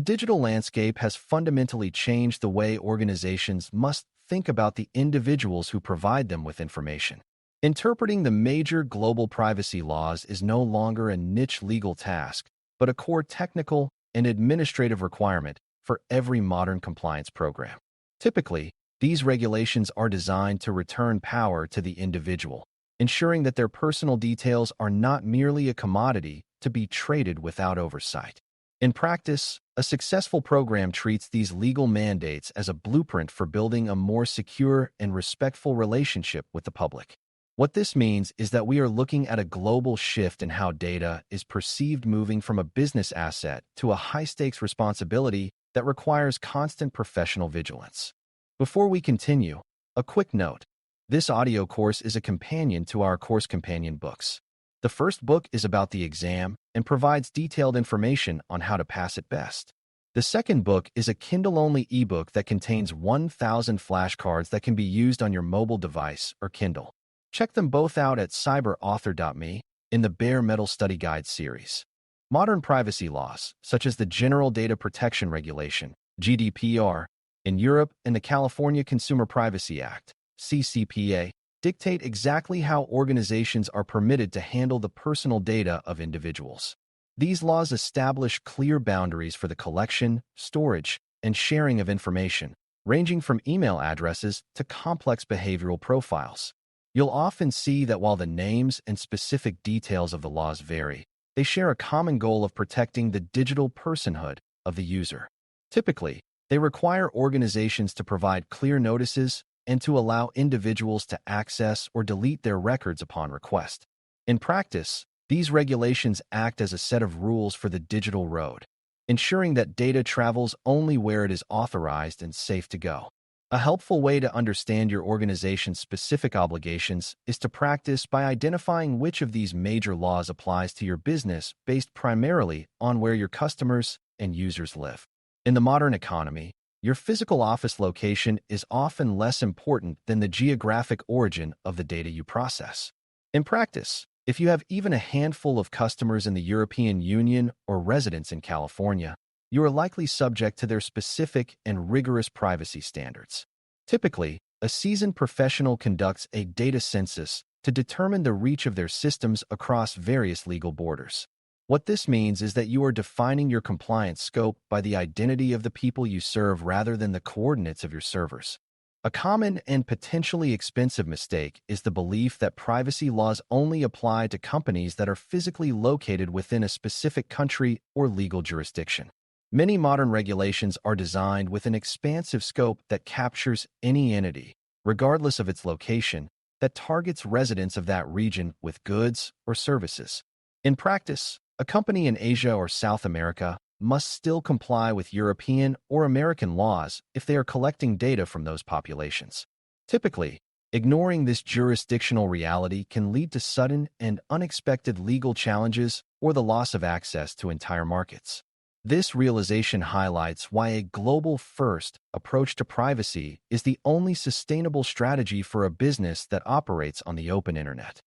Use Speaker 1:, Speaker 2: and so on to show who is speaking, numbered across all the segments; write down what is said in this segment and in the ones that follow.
Speaker 1: The digital landscape has fundamentally changed the way organizations must think about the individuals who provide them with information. Interpreting the major global privacy laws is no longer a niche legal task, but a core technical and administrative requirement for every modern compliance program. Typically, these regulations are designed to return power to the individual, ensuring that their personal details are not merely a commodity to be traded without oversight. In practice, a successful program treats these legal mandates as a blueprint for building a more secure and respectful relationship with the public. What this means is that we are looking at a global shift in how data is perceived, moving from a business asset to a high-stakes responsibility that requires constant professional vigilance. Before we continue, a quick note. This audio course is a companion to our course companion books. The first book is about the exam and provides detailed information on how to pass it best. The second book is a Kindle-only ebook that contains 1,000 flashcards that can be used on your mobile device or Kindle. Check them both out at cyber.author.me in the Bare Metal Study Guide series. Modern privacy laws, such as the General Data Protection Regulation, GDPR, in Europe and the California Consumer Privacy Act, CCPA, dictate exactly how organizations are permitted to handle the personal data of individuals. These laws establish clear boundaries for the collection, storage, and sharing of information, ranging from email addresses to complex behavioral profiles. You'll often see that while the names and specific details of the laws vary, they share a common goal of protecting the digital personhood of the user. Typically, they require organizations to provide clear notices and to allow individuals to access or delete their records upon request. In practice, these regulations act as a set of rules for the digital road, ensuring that data travels only where it is authorized and safe to go. A helpful way to understand your organization's specific obligations is to practice by identifying which of these major laws applies to your business based primarily on where your customers and users live. In the modern economy, your physical office location is often less important than the geographic origin of the data you process. In practice, if you have even a handful of customers in the European Union or residents in California, you are likely subject to their specific and rigorous privacy standards. Typically, a seasoned professional conducts a data census to determine the reach of their systems across various legal borders. What this means is that you are defining your compliance scope by the identity of the people you serve rather than the coordinates of your servers. A common and potentially expensive mistake is the belief that privacy laws only apply to companies that are physically located within a specific country or legal jurisdiction. Many modern regulations are designed with an expansive scope that captures any entity, regardless of its location, that targets residents of that region with goods or services. In practice, a company in Asia or South America must still comply with European or American laws if they are collecting data from those populations. Typically, ignoring this jurisdictional reality can lead to sudden and unexpected legal challenges or the loss of access to entire markets. This realization highlights why a global-first approach to privacy is the only sustainable strategy for a business that operates on the open internet.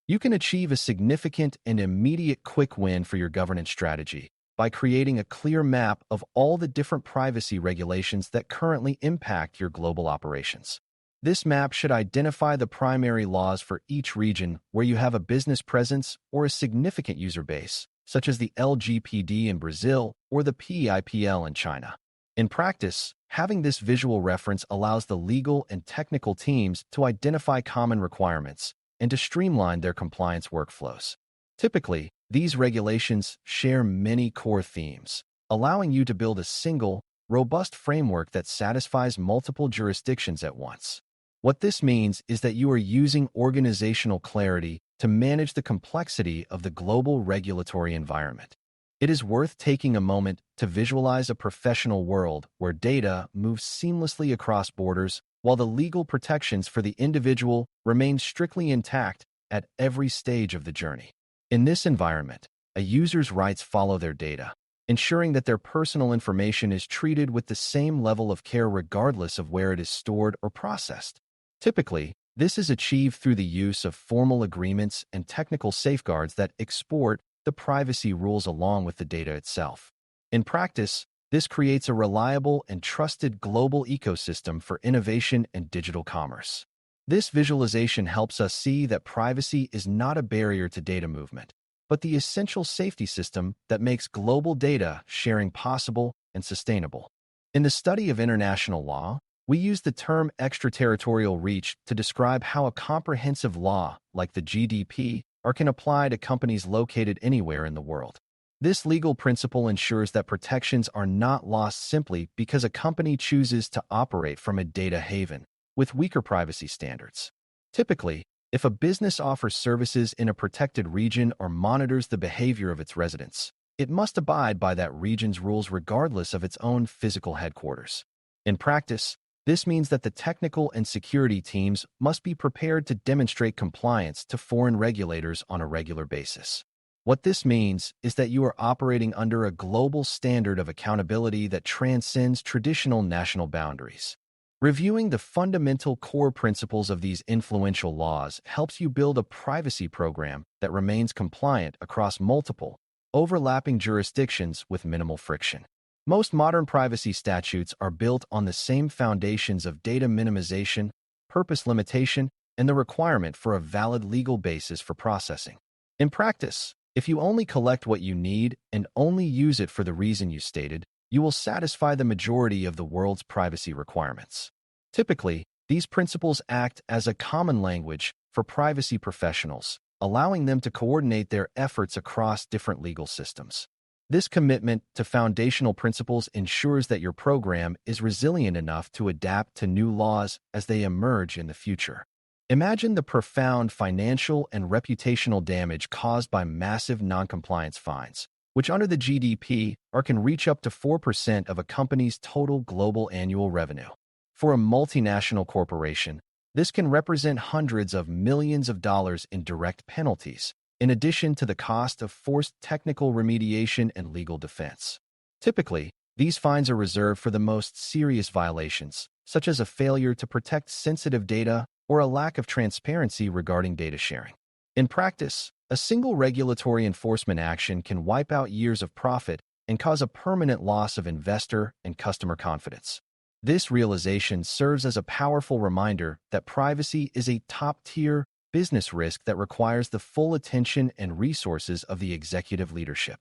Speaker 1: You can achieve a significant and immediate quick win for your governance strategy by creating a clear map of all the different privacy regulations that currently impact your global operations. This map should identify the primary laws for each region where you have a business presence or a significant user base, such as the LGPD in Brazil or the PIPL in China. In practice, having this visual reference allows the legal and technical teams to identify common requirements and to streamline their compliance workflows. Typically, these regulations share many core themes, allowing you to build a single, robust framework that satisfies multiple jurisdictions at once. What this means is that you are using organizational clarity to manage the complexity of the global regulatory environment. It is worth taking a moment to visualize a professional world where data moves seamlessly across borders while the legal protections for the individual remain strictly intact at every stage of the journey. In this environment, a user's rights follow their data, ensuring that their personal information is treated with the same level of care regardless of where it is stored or processed. Typically, this is achieved through the use of formal agreements and technical safeguards that export the privacy rules along with the data itself. In practice, This creates a reliable and trusted global ecosystem for innovation and digital commerce. This visualization helps us see that privacy is not a barrier to data movement, but the essential safety system that makes global data sharing possible and sustainable. In the study of international law, we use the term extraterritorial reach to describe how a comprehensive law, like the GDPR, can apply to companies located anywhere in the world. This legal principle ensures that protections are not lost simply because a company chooses to operate from a data haven with weaker privacy standards. Typically, if a business offers services in a protected region or monitors the behavior of its residents, it must abide by that region's rules regardless of its own physical headquarters. In practice, this means that the technical and security teams must be prepared to demonstrate compliance to foreign regulators on a regular basis. What this means is that you are operating under a global standard of accountability that transcends traditional national boundaries. Reviewing the fundamental core principles of these influential laws helps you build a privacy program that remains compliant across multiple, overlapping jurisdictions with minimal friction. Most modern privacy statutes are built on the same foundations of data minimization, purpose limitation, and the requirement for a valid legal basis for processing. In practice, if you only collect what you need and only use it for the reason you stated, you will satisfy the majority of the world's privacy requirements. Typically, these principles act as a common language for privacy professionals, allowing them to coordinate their efforts across different legal systems. This commitment to foundational principles ensures that your program is resilient enough to adapt to new laws as they emerge in the future. Imagine the profound financial and reputational damage caused by massive noncompliance fines, which under the GDPR can reach up to 4% of a company's total global annual revenue. For a multinational corporation, this can represent hundreds of millions of dollars in direct penalties, in addition to the cost of forced technical remediation and legal defense. Typically, these fines are reserved for the most serious violations, such as a failure to protect sensitive data or a lack of transparency regarding data sharing. In practice, a single regulatory enforcement action can wipe out years of profit and cause a permanent loss of investor and customer confidence. This realization serves as a powerful reminder that privacy is a top-tier business risk that requires the full attention and resources of the executive leadership.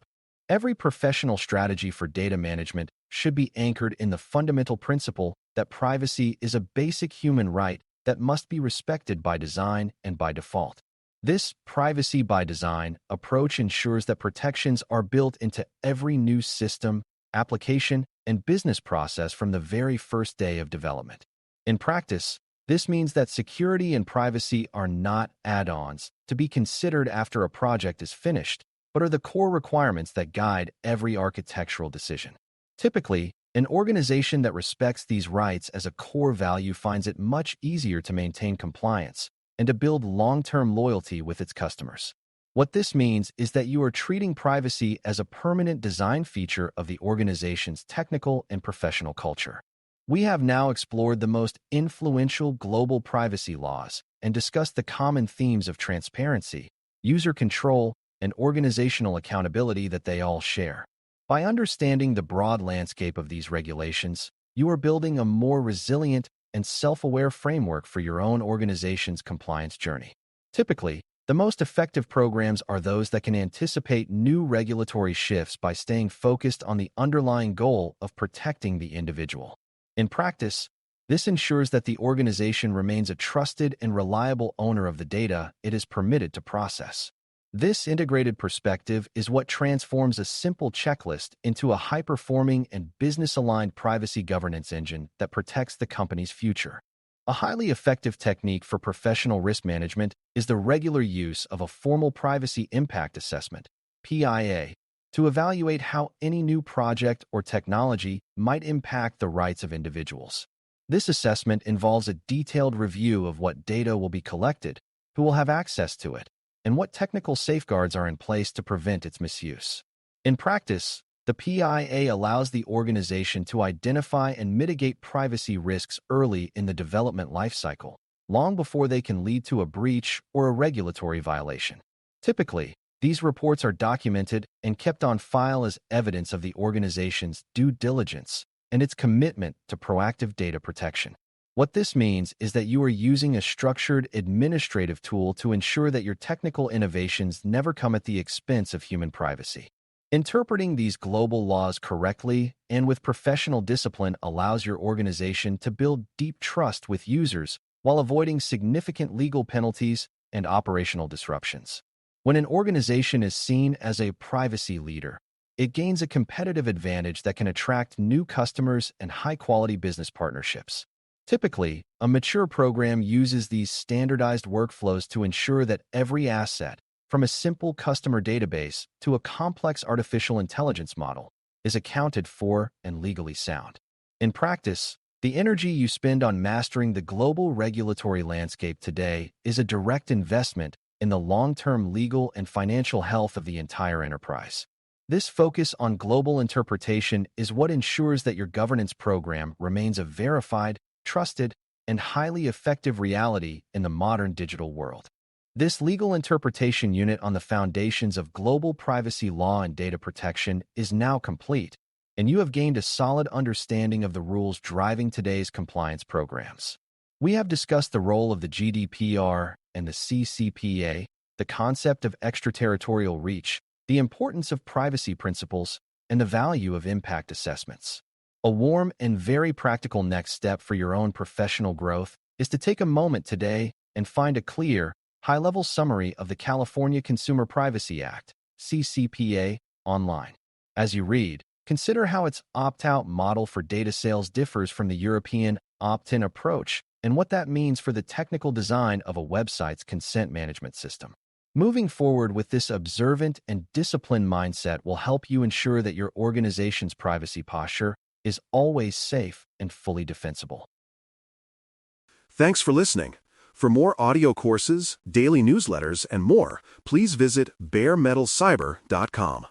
Speaker 1: Every professional strategy for data management should be anchored in the fundamental principle that privacy is a basic human right that must be respected by design and by default. This privacy by design approach ensures that protections are built into every new system, application, and business process from the very first day of development. In practice, this means that security and privacy are not add-ons to be considered after a project is finished, but are the core requirements that guide every architectural decision. Typically, an organization that respects these rights as a core value finds it much easier to maintain compliance and to build long-term loyalty with its customers. What this means is that you are treating privacy as a permanent design feature of the organization's technical and professional culture. We have now explored the most influential global privacy laws and discussed the common themes of transparency, user control, and organizational accountability that they all share. By understanding the broad landscape of these regulations, you are building a more resilient and self-aware framework for your own organization's compliance journey. Typically, the most effective programs are those that can anticipate new regulatory shifts by staying focused on the underlying goal of protecting the individual. In practice, this ensures that the organization remains a trusted and reliable owner of the data it is permitted to process. This integrated perspective is what transforms a simple checklist into a high-performing and business-aligned privacy governance engine that protects the company's future. A highly effective technique for professional risk management is the regular use of a formal privacy impact assessment, PIA, to evaluate how any new project or technology might impact the rights of individuals. This assessment involves a detailed review of what data will be collected, who will have access to it, and what technical safeguards are in place to prevent its misuse. In practice, the PIA allows the organization to identify and mitigate privacy risks early in the development lifecycle, long before they can lead to a breach or a regulatory violation. Typically, These reports are documented and kept on file as evidence of the organization's due diligence and its commitment to proactive data protection. What this means is that you are using a structured administrative tool to ensure that your technical innovations never come at the expense of human privacy. Interpreting these global laws correctly and with professional discipline allows your organization to build deep trust with users while avoiding significant legal penalties and operational disruptions. When an organization is seen as a privacy leader, it gains a competitive advantage that can attract new customers and high-quality business partnerships. Typically, a mature program uses these standardized workflows to ensure that every asset, from a simple customer database to a complex artificial intelligence model, is accounted for and legally sound. In practice, the energy you spend on mastering the global regulatory landscape today is a direct investment in the long-term legal and financial health of the entire enterprise. This focus on global interpretation is what ensures that your governance program remains a verified, trusted, and highly effective reality in the modern digital world. This legal interpretation unit on the foundations of global privacy law and data protection is now complete, and you have gained a solid understanding of the rules driving today's compliance programs. We have discussed the role of the GDPR and the CCPA, the concept of extraterritorial reach, the importance of privacy principles, and the value of impact assessments. A warm and very practical next step for your own professional growth is to take a moment today and find a clear, high-level summary of the California Consumer Privacy Act, CCPA, online. As you read, consider how its opt-out model for data sales differs from the European opt-in approach and what that means for the technical design of a website's consent management system. Moving forward with this observant and disciplined mindset will help you ensure that your organization's privacy posture is always safe and fully defensible.
Speaker 2: Thanks for listening. For more audio courses, daily newsletters, and more, please visit BareMetalCyber.com.